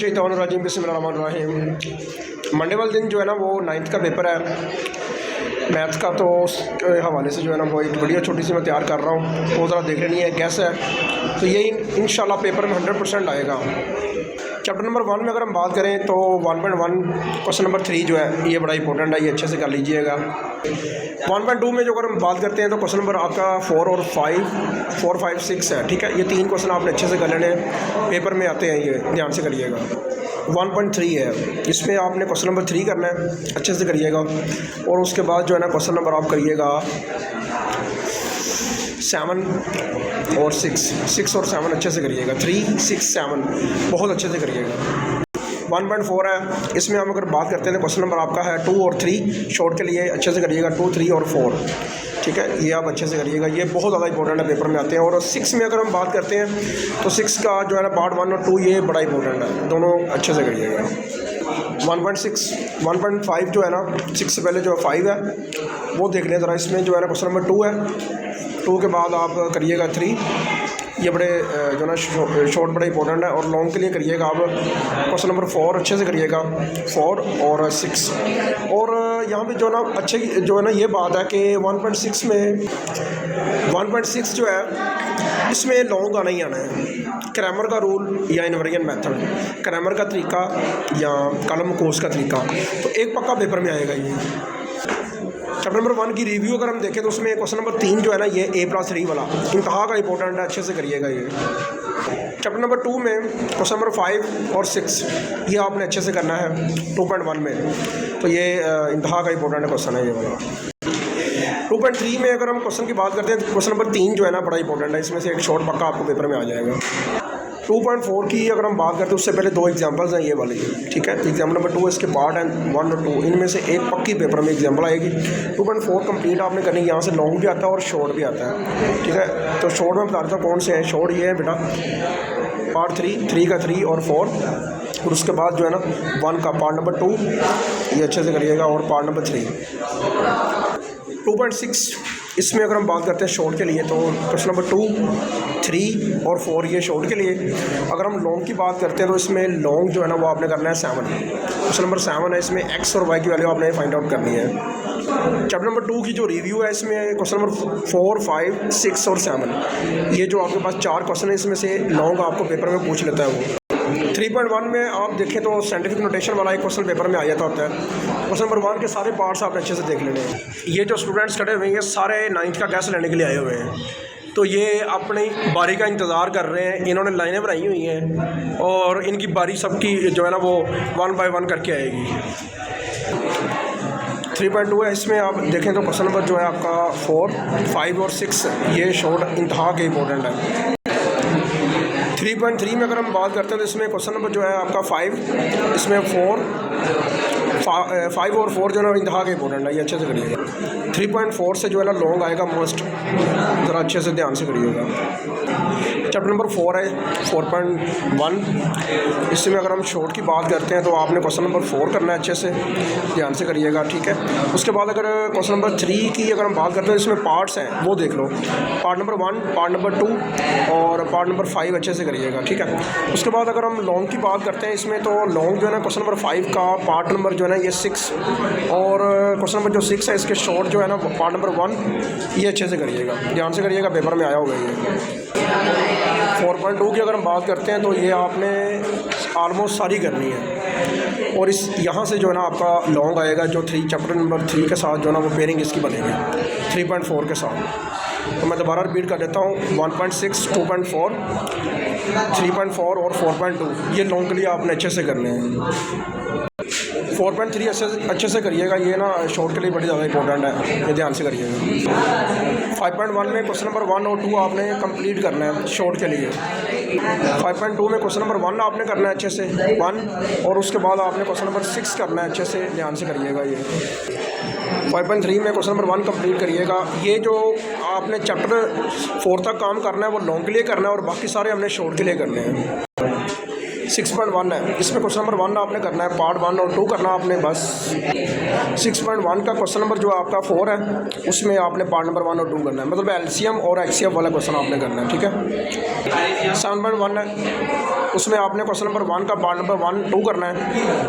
शैतानुर्रजीम बिस्मिल्लाहिर्रहमानिर्रहीम। मंडे वाले दिन जो है ना वो 9th का पेपर है मैथ्स का, तो उसके हवाले से जो है ना वो एक वीडियो छोटी सी मैं तैयार कर रहा हूँ, वो ज़रा देख लेनी है कैसा है। तो ये इंशाल्लाह पेपर में 100% आएगा। चैप्टर नंबर 1 में अगर हम बात करें तो 1.1 क्वेश्चन नंबर 3 जो है ये बड़ा इंपॉर्टेंट है, ये अच्छे से कर लीजिएगा। 1.2 में जो अगर हम बात करते हैं तो क्वेश्चन नंबर आपका 4 और 5 6 है, ठीक है। ये 3 क्वेश्चन आपने अच्छे से कर लेने, पेपर में आते हैं, ये ध्यान से करिएगा। 1.3 है, इसमें आपने क्वेश्चन नंबर 3 करना है, अच्छे से करिएगा। और उसके बाद जो है ना क्वेश्चन नंबर आप करिएगा 7 और 6 और 7 अच्छे से करिएगा। 3 6 7 बहुत अच्छे से करिएगा। 1.4 है, इसमें हम अगर बात करते हैं तो क्वेश्चन नंबर आपका है 2 और 3 शॉर्ट के लिए अच्छे से करिएगा। 2 3 और 4, ठीक है, ये आप अच्छे से करिएगा, ये बहुत ज़्यादा इंपॉर्टेंट है, पेपर में आते हैं। और 6 में अगर हम बात करते हैं तो 6 का जो है ना पार्ट 1 और 2 ये बड़ा इंपॉर्टेंट है, दोनों अच्छे से करिएगा। 1.5 जो है ना 6 से पहले जो 5 है वो देख लें ज़रा। इसमें जो है ना क्वेश्चन नंबर 2 है, 2 के बाद आप करिएगा 3, ये बड़े जो ना शॉर्ट बड़े इंपॉर्टेंट है। और लॉन्ग के लिए करिएगा आप क्वेश्चन नंबर 4 अच्छे से करिएगा, 4 और 6। और यहाँ पे जो ना अच्छे जो है ना ये बात है कि 1.6 में 1.6 जो है इसमें लॉन्ग आना ही आना है। क्रैमर का रूल या इनवेरिएंट मेथड, क्रैमर का तरीका या कॉलम कोर्स का तरीका, तो एक पक्का पेपर में आएगा ये। चैप्टर नंबर 1 की रिव्यू अगर हम देखें तो उसमें क्वेश्चन नंबर 3 जो है ना ये A+3 वाला इंतहा का इंपॉर्टेंट है, अच्छे से करिएगा ये। चैप्टर नंबर 2 में क्वेश्चन नंबर 5 और 6 ये आपने अच्छे से करना है 2.1 में, तो ये इंतहा का इंपॉर्टेंट क्वेश्चन है ये वाला। 2.3 में अगर हम क्वेश्चन की बात करते हैं तो क्वेश्चन नंबर 3 जो है ना बड़ा इंपॉर्टेंट है, इसमें से एक शॉर्ट पक्का आपको पेपर में आ जाएगा। 2.4 की अगर हम बात करते हैं उससे पहले 2 एग्जांपल्स हैं ये वाली, ठीक है। एग्जाम्पल नंबर 2 इसके पार्ट हैं 1 और 2, इनमें से एक पक्की पेपर में एग्जाम्पल आएगी। 2.4 कंप्लीट आपने करनी, यहाँ से लॉन्ग भी आता है और शॉर्ट भी आता है, ठीक है। तो शॉर्ट में बता देता हूँ कौन से हैं। शॉर्ट ये है बेटा पार्ट 3 का 3 और 4, और उसके बाद जो है ना 1 का पार्ट नंबर 2 ये अच्छे से करिएगा, और पार्ट नंबर 3। 2.6 इसमें अगर हम बात करते हैं शॉर्ट के लिए तो क्वेश्चन नंबर 2 3 और 4 ये शॉर्ट के लिए। अगर हम लॉन्ग की बात करते हैं तो इसमें लॉन्ग जो है ना वो आपने करना है 7, क्वेश्चन नंबर 7 है, इसमें x और y की वैल्यू आपने फाइंड आउट करनी है। चैप्टर नंबर 2 की जो रिव्यू है इसमें क्वेश्चन नंबर 4 5 6 और 7 ये जो आपके पास 4 क्वेश्चन है इसमें से लॉन्ग आपको पेपर में पूछ लेता है वो। 3.1 में आप देखें तो साइंटिफिक नोटेशन वाला एक क्वेश्चन पेपर में आ जाता होता है। क्वेश्चन नंबर 1 के सारे पार्ट्स आपने अच्छे से देख लेने हैं। ये जो स्टूडेंट्स खड़े हुए हैं ये सारे 9th का टेस्ट लेने के लिए आए हुए हैं, तो ये अपनी बारी का इंतज़ार कर रहे हैं। इन्होंने लाइनें बनाई हुई हैं और इनकी बारी सबकी जो है ना वो 1 by 1 करके आएगी। 3.2 है, इसमें आप देखें तो क्वेश्चन नंबर जो है आपका 4 5 और 6 ये शॉर्ट इंतहा के इंपॉर्टेंट है। 3.3 में अगर हम बात करते हैं तो इसमें क्वेश्चन नंबर जो है आपका 5, इसमें 5 और 4 जो है ना इंतहा के इंपॉर्टेंट है, ये अच्छे से करिएगा। 3.4 से जो है ना लॉन्ग आएगा मोस्ट, ज़रा अच्छे से ध्यान से करिएगा। चैप्टर नंबर 4 है 4.1, इसमें अगर हम शॉर्ट की बात करते हैं तो आपने क्वेश्चन नंबर 4 करना है, अच्छे से ध्यान से करिएगा, ठीक है। उसके बाद अगर क्वेश्चन नंबर 3 की अगर हम बात करते हैं इसमें पार्ट्स हैं वो देख लो, पार्ट नंबर 1 पार्ट नंबर 2 और पार्ट नंबर 5 अच्छे से करिएगा, ठीक है। उसके बाद अगर हम लॉन्ग की बात करते हैं इसमें तो लॉन्ग जो है ना क्वेश्चन नंबर 5 का पार्ट नंबर जो है ना ये 6 और क्वेश्चन नंबर जो 6 है इसके शॉर्ट जो है ना पार्ट नंबर 1 ये अच्छे से करिएगा, ध्यान से करिएगा, पेपर में आया होगा ये। 4.2 की अगर हम बात करते हैं तो ये आपने ऑलमोस्ट सारी करनी है, और इस यहाँ से जो है ना आपका लॉन्ग आएगा जो 3 चैप्टर नंबर 3 के साथ जो है ना वो पेयरिंग इसकी बनेगी 3.4 के साथ। तो मैं दोबारा रिपीट कर देता हूँ 1.6 2.4 3.4 और 4.2 ये लॉन्ग के लिए आपने अच्छे से करने हैं। 4.3 अच्छे से करिएगा, ये ना शॉर्ट के लिए बड़ी ज़्यादा इंपॉर्टेंट है, ये ध्यान से करिएगा। 5.1 में क्वेश्चन नंबर 1 और 2 आपने कंप्लीट करना है शॉर्ट के लिए। 5.2 में क्वेश्चन नंबर 1 आपने करना है अच्छे से 1, और उसके बाद आपने क्वेश्चन नंबर 6 करना है, अच्छे से ध्यान से करिएगा ये। 5.3 में क्वेश्चन नंबर 1 कंप्लीट करिएगा। ये जो आपने चैप्टर 4 तक काम करना है वो लॉन्ग के लिए करना है और बाकी सारे हमने शॉर्ट के लिए करने हैं। 6.1 है, इसमें क्वेश्चन नंबर 1 आपने करना है, पार्ट 1 और 2 करना आपने बस। 6.1 का क्वेश्चन नंबर जो आपका 4 है उसमें आपने पार्ट नंबर 1 और 2 करना है, मतलब एलसीएम और एक्ससीएफ वाला क्वेश्चन आपने करना है, ठीक है। 7.1 है, उसमें आपने क्वेश्चन नंबर 1 का पार्ट नंबर 1 2 करना है,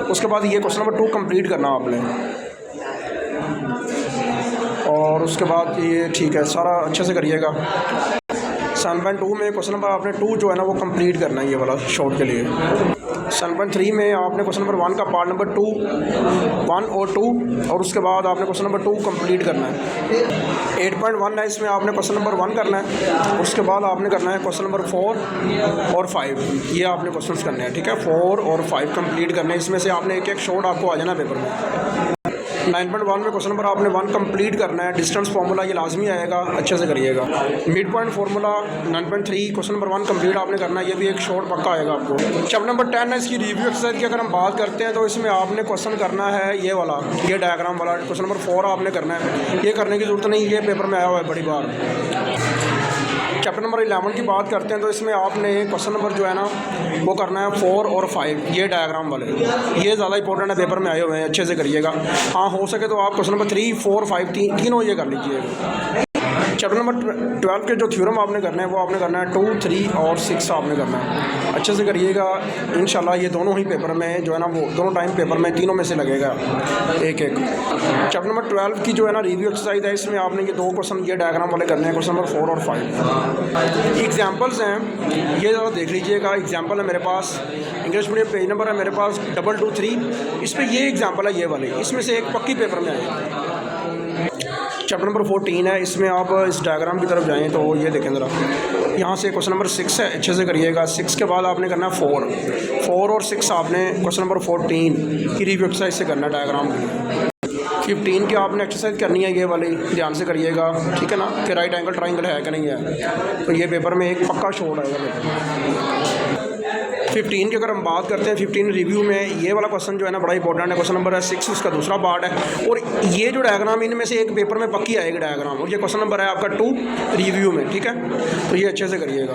उसके बाद ये क्वेश्चन नंबर 2 कंप्लीट करना आपने, और उसके बाद ये ठीक है सारा अच्छे से करिएगा। 7.2 में क्वेश्चन नंबर आपने 2 जो है ना वो कंप्लीट करना है, ये वाला शॉर्ट के लिए। 7.3 में आपने क्वेश्चन नंबर 1 का पार्ट नंबर 2 1 और 2, और उसके बाद आपने क्वेश्चन नंबर 2 कंप्लीट करना है। 8.1 है, इसमें आपने क्वेश्चन नंबर 1 करना है, उसके बाद आपने करना है क्वेश्चन नंबर 4 और 5, ये आपने क्वेश्चंस करने हैं, ठीक है। 4 और 5 कंप्लीट करने हैं, इसमें से आपने एक एक शॉर्ट आपको आ जाना पेपर में। 9.1 में क्वेश्चन नंबर आपने 1 कंप्लीट करना है, डिस्टेंस फार्मूला ये लाजमी आएगा, अच्छे से करिएगा। Mid point formula 9.3 question number 1 complete आपने करना है, ये भी एक शॉर्ट पक्का आएगा आपको। चैप्टर नंबर 10 है, इसकी रिव्यू एक्सरसाइज की अगर हम बात करते हैं तो इसमें आपने क्वेश्चन करना है ये वाला, ये डायग्राम वाला क्वेश्चन नंबर 4 आपने करना है, ये करने की ज़रूरत नहीं, ये पेपर में आया हुआ है बड़ी बार। चैप्टर नंबर 11 की बात करते हैं तो इसमें आपने क्वेश्चन नंबर जो है ना वो करना है 4 और 5, ये डायग्राम वाले, ये ज़्यादा इंपॉर्टेंट है, पेपर में आए हुए हैं, अच्छे से करिएगा। हाँ हो सके तो आप क्वेश्चन नंबर 3 4 5 तीनों ये कर लीजिएगा। चैप्टर नंबर 12 के जो थ्योरम आपने करना है वो आपने करना है 2 3 और 6 आपने करना है, अच्छे से करिएगा। इंशाल्लाह ये दोनों ही पेपर में जो है ना वो दोनों टाइम पेपर में तीनों में से लगेगा एक एक। चैप्टर नंबर 12 की जो है ना रिव्यू एक्सरसाइज है, इसमें आपने ये 2 क्वेश्चन ये डायग्राम वाले करने हैं, क्वेश्चन नंबर 4 और 5। एग्जाम्पल्स हैं, ये ज़रा देख लीजिएगा। एग्जाम्पल है मेरे पास, इंग्लिश मीडियम पेज नंबर है मेरे पास 223, इस पर ये एग्जाम्पल है ये वाले, इसमें से एक पक्की पेपर में आएगी। चैप्टर नंबर 14 है, इसमें आप इस डायग्राम की तरफ जाएं तो ये देखें ज़रा, यहाँ से क्वेश्चन नंबर 6 है, अच्छे से करिएगा। 6 के बाद आपने करना है 4 और 6 आपने क्वेश्चन नंबर 14 की रिव्यू एक्सरसाइज से करना है डायग्राम की। 15 की आपने एक्सरसाइज करनी है, ये वाली ध्यान से करिएगा, ठीक है ना, कि राइट एंगल ट्राइंगल है कि नहीं है, तो ये पेपर में एक पक्का शॉर्ट आएगा। 15 की अगर हम बात करते हैं, 15 रिव्यू में ये वाला क्वेश्चन जो है ना बड़ा इंपॉर्टेंट है, क्वेश्चन नंबर है 6, उसका दूसरा पार्ट है, और ये जो डायग्राम इनमें से एक पेपर में पक्की आएगी डायग्राम, और ये क्वेश्चन नंबर है आपका 2 रिव्यू में, ठीक है, तो ये अच्छे से करिएगा।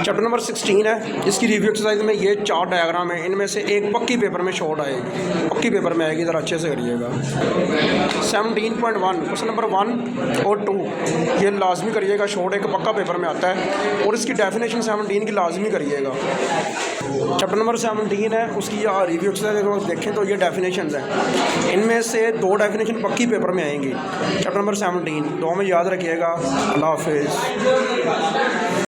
चैप्टर नंबर 16 है, इसकी रिव्यू एक्सरसाइज में ये 4 डायग्राम है, इनमें से एक पक्की पेपर में शॉर्ट आएगी, पक्की पेपर में आएगी, ज़रा अच्छे से करिएगा। 17.1 क्वेश्चन नंबर 1 और 2 ये लाजमी करिएगा, शॉर्ट एक पक्का पेपर में आता है, और इसकी डेफिनेशन 17 की लाजमी करिएगा। चैप्टर नंबर 17 है, उसकी रिव्यू एक्सरसाइज अगर देखें तो ये डेफिनेशंस हैं, इनमें से 2 डेफिनेशन पक्की पेपर में आएंगी। चैप्टर नंबर 17 दो में याद रखिएगा। अल्लाह हाफिज़।